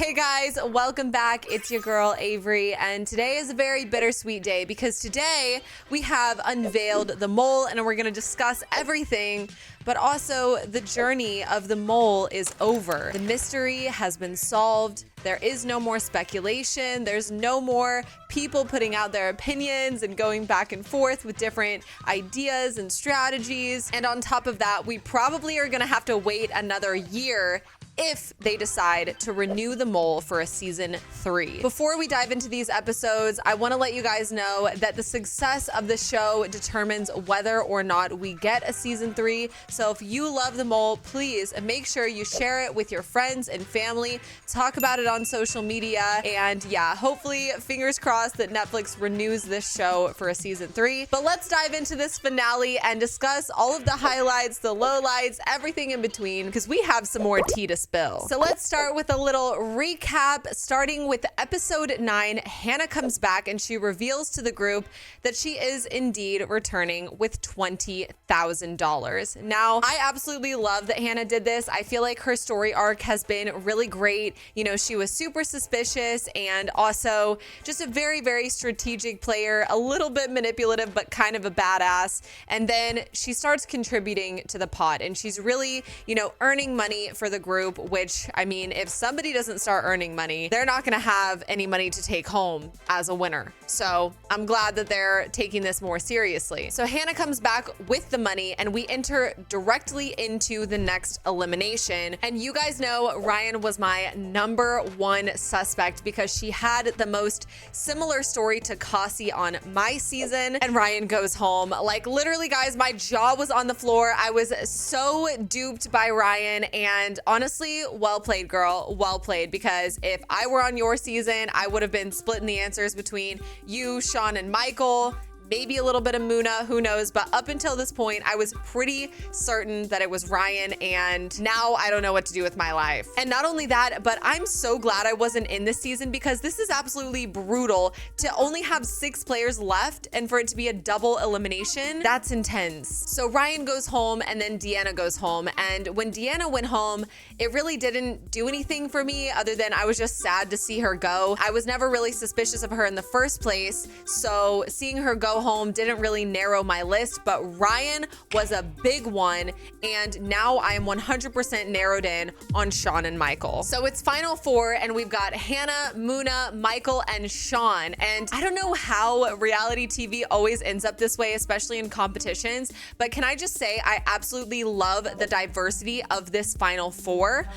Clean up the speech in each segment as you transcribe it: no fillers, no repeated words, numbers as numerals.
Hey guys, welcome back. It's your girl Avori, and today is a very bittersweet day because today we have unveiled the mole and we're going to discuss everything, but also the journey of the mole is over. The mystery has been solved. There is no more speculation. There's no more people putting out their opinions and going back and forth with different ideas and strategies. And on top of that, we probably are going to have to wait another year if they decide to renew the mole for a season 3. Before we dive into these episodes, I want to let you guys know that the success of the show determines whether or not we get a season 3. So if you love the mole, please make sure you share it with your friends and family, talk about it on social media, and yeah, hopefully, fingers crossed that Netflix renews this show for a season 3. But let's dive into this finale and discuss all of the highlights, the lowlights, everything in between, because we have some more tea to spill. So let's start with a little recap, starting with episode 9. Hannah comes back and she reveals to the group that she is indeed returning with $20,000. Now, I absolutely love that Hannah did this. I feel like her story arc has been really great. You know, she was super suspicious and also just a very, very strategic player, a little bit manipulative, but kind of a badass. And then she starts contributing to the pot and she's really, you know, earning money for the group, which, I mean, if somebody doesn't start earning money, they're not going to have any money to take home as a winner. So I'm glad that they're taking this more seriously. So Hannah comes back with the money and we enter directly into the next elimination. And you guys know Ryan was my #1 suspect because she had the most similar story to Cassie on my season. And Ryan goes home. Like, literally, guys, my jaw was on the floor. I was so duped by Ryan, and honestly, well played, girl. Well played, because if I were on your season, I would have been splitting the answers between you, Sean, and Michael. Maybe a little bit of Muna, who knows? But up until this point, I was pretty certain that it was Ryan, and now I don't know what to do with my life. And not only that, but I'm so glad I wasn't in this season because this is absolutely brutal to only have 6 players left and for it to be a double elimination. That's intense. So Ryan goes home and then Deanna goes home. And when Deanna went home, it really didn't do anything for me other than I was just sad to see her go. I was never really suspicious of her in the first place, so seeing her go home didn't really narrow my list, but Ryan was a big one, and now I am 100% narrowed in on Sean and Michael. So it's final 4, and we've got Hannah, Muna, Michael, and Sean. And I don't know how reality TV always ends up this way, especially in competitions, but can I just say I absolutely love the diversity of this final 4.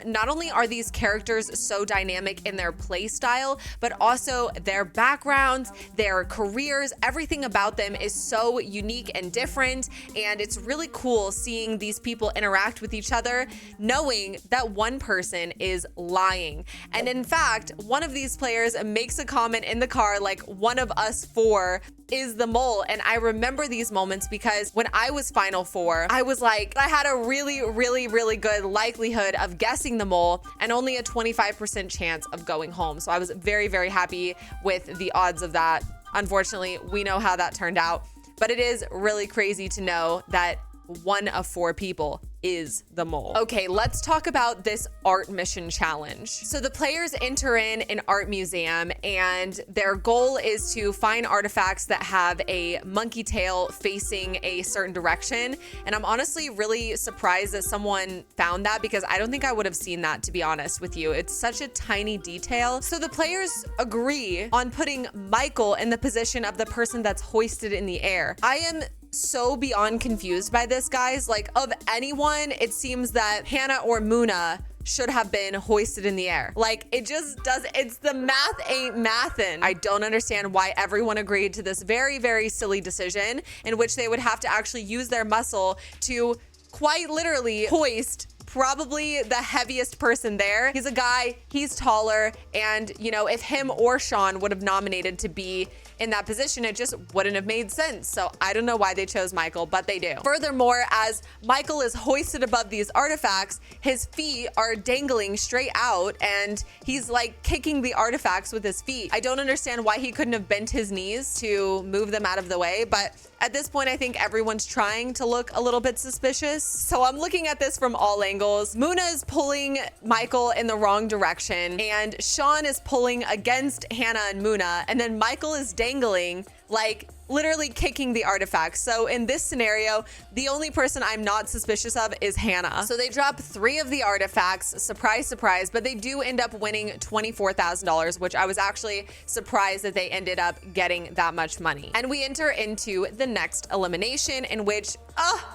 Not only are these characters so dynamic in their play style, but also their backgrounds, their careers, everything about them is so unique and different, and it's really cool seeing these people interact with each other knowing that one person is lying. And in fact, one of these players makes a comment in the car like, one of us 4 is the mole. And I remember these moments because when I was final 4, I was like, I had a really, really, really good likelihood of guessing the mole and only a 25% chance of going home. So I was very, very happy with the odds of that. Unfortunately, we know how that turned out, but it is really crazy to know that 1 of 4 people is the mole. Okay, let's talk about this art mission challenge. So the players enter in an art museum and their goal is to find artifacts that have a monkey tail facing a certain direction. And I'm honestly really surprised that someone found that because I don't think I would have seen that, to be honest with you. It's such a tiny detail. So the players agree on putting Michael in the position of the person that's hoisted in the air. I am so beyond confused by this, guys. Like, of anyone, it seems that Hannah or Muna should have been hoisted in the air. Like, it just does, it's the math ain't mathin'. I don't understand why everyone agreed to this very, very silly decision in which they would have to actually use their muscle to quite literally hoist probably the heaviest person there. He's a guy, he's taller, and you know, if him or Sean would have nominated to be in that position, it just wouldn't have made sense. So I don't know why they chose Michael, but they do. Furthermore, as Michael is hoisted above these artifacts, his feet are dangling straight out and he's like kicking the artifacts with his feet. I don't understand why he couldn't have bent his knees to move them out of the way, but At this point, I think everyone's trying to look a little bit suspicious. So I'm looking at this from all angles. Muna is pulling Michael in the wrong direction, and Sean is pulling against Hannah and Muna, and then Michael is dangling, like literally kicking the artifacts. So in this scenario, the only person I'm not suspicious of is Hannah. So they drop 3 of the artifacts, surprise, surprise, but they do end up winning $24,000, which I was actually surprised that they ended up getting that much money. And we enter into the next elimination, in which,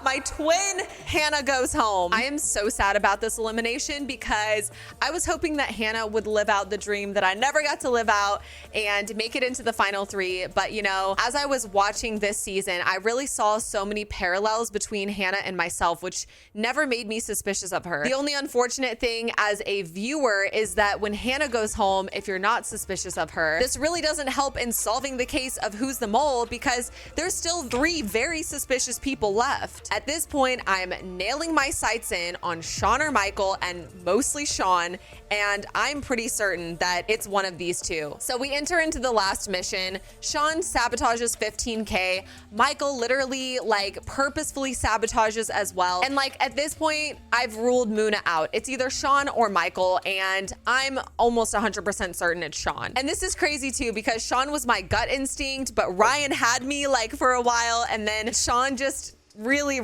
my twin Hannah goes home. I am so sad about this elimination because I was hoping that Hannah would live out the dream that I never got to live out and make it into the final 3. But you know, as I was watching this season, I really saw so many parallels between Hannah and myself, which never made me suspicious of her. The only unfortunate thing as a viewer is that when Hannah goes home, if you're not suspicious of her, this really doesn't help in solving the case of who's the mole, because there's still 3 very suspicious people left. At this point, I'm nailing my sights in on Sean or Michael, and mostly Sean, and I'm pretty certain that it's one of these 2. So we enter into the last mission. Sean sabotages 15K. Michael literally like purposefully sabotages as well. And like at this point, I've ruled Muna out. It's either Sean or Michael, and I'm almost 100% certain it's Sean. And this is crazy too, because Sean was my gut instinct, but Ryan had me like for a while, and then Sean just really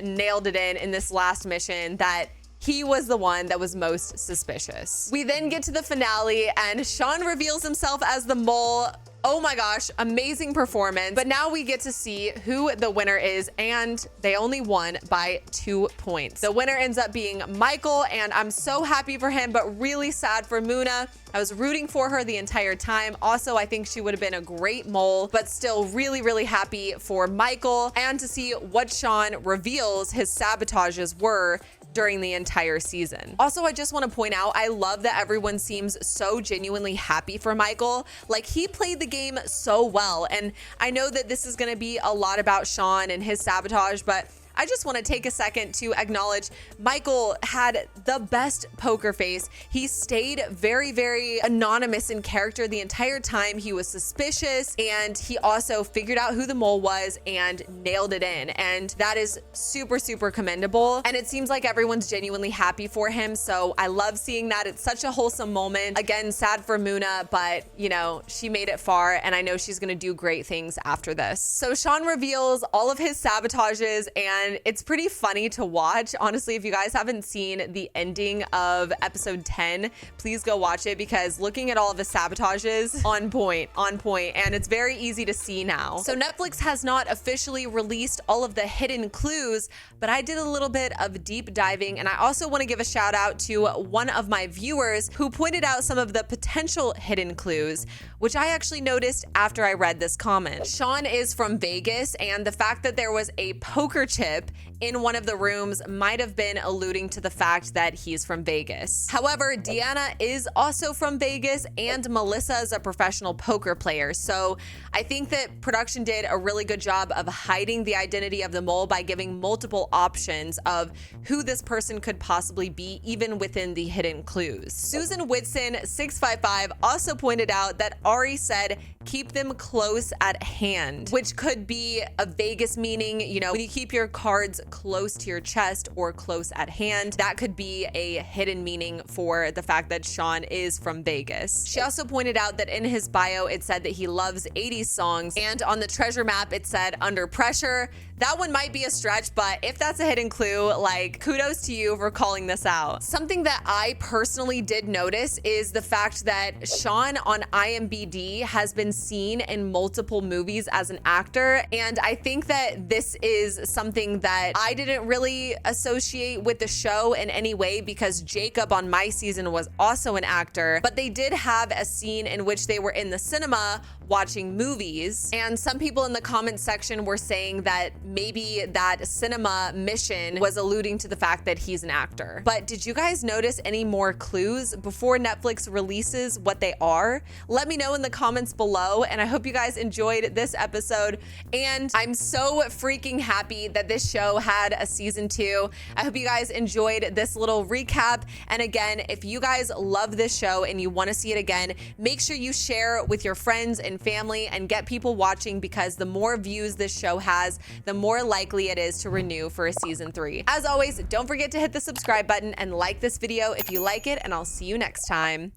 nailed it in this last mission that he was the one that was most suspicious. We then get to the finale, and Sean reveals himself as the mole. Oh my gosh, amazing performance. But now we get to see who the winner is, and they only won by 2 points. The winner ends up being Michael, and I'm so happy for him, but really sad for Muna. I was rooting for her the entire time. Also, I think she would have been a great mole, but still really happy for Michael, and to see what Sean reveals his sabotages were during the entire season. Also, I just want to point out, I love that everyone seems so genuinely happy for Michael. Like, he played the game so well, and I know that this is going to be a lot about Sean and his sabotage, but I just want to take a second to acknowledge Michael had the best poker face. He stayed very anonymous in character the entire time. He was suspicious, and he also figured out who the mole was and nailed it in. And that is super commendable. And it seems like everyone's genuinely happy for him. So I love seeing that. It's such a wholesome moment. Again, sad for Muna, but you know, she made it far, and I know she's going to do great things after this. So Sean reveals all of his sabotages, and it's pretty funny to watch. Honestly, if you guys haven't seen the ending of episode 10, please go watch it, because looking at all of the sabotages, on point, and it's very easy to see now. So Netflix has not officially released all of the hidden clues, but I did a little bit of deep diving, and I also want to give a shout out to one of my viewers who pointed out some of the potential hidden clues, which I actually noticed after I read this comment. Sean is from Vegas, and the fact that there was a poker chip in one of the rooms might have been alluding to the fact that he's from Vegas. However, Deanna is also from Vegas, and Melissa is a professional poker player. So I think that production did a really good job of hiding the identity of the mole by giving multiple options of who this person could possibly be, even within the hidden clues. Susan Whitson 655 also pointed out that Ari said, keep them close at hand, which could be a Vegas meaning, you know, when you keep your cards close to your chest or close at hand. That could be a hidden meaning for the fact that Sean is from Vegas. She also pointed out that in his bio, it said that he loves 80s songs, and on the treasure map, it said under pressure. That one might be a stretch, but if that's a hidden clue, like, kudos to you for calling this out. Something that I personally did notice is the fact that Sean on IMDb has been seen in multiple movies as an actor, and I think that this is something that I didn't really associate with the show in any way, because Jacob on my season was also an actor, but they did have a scene in which they were in the cinema watching movies, and some people in the comment section were saying that maybe that cinema mission was alluding to the fact that he's an actor. But did you guys notice any more clues before Netflix releases what they are? Let me know in the comments below, and I hope you guys enjoyed this episode, and I'm so freaking happy that this show had a season 2. I hope you guys enjoyed this little recap, and again, if you guys love this show and you want to see it again, make sure you share with your friends and and family and get people watching, because the more views this show has, the more likely it is to renew for a season 3. As always, don't forget to hit the subscribe button and like this video if you like it, and I'll see you next time.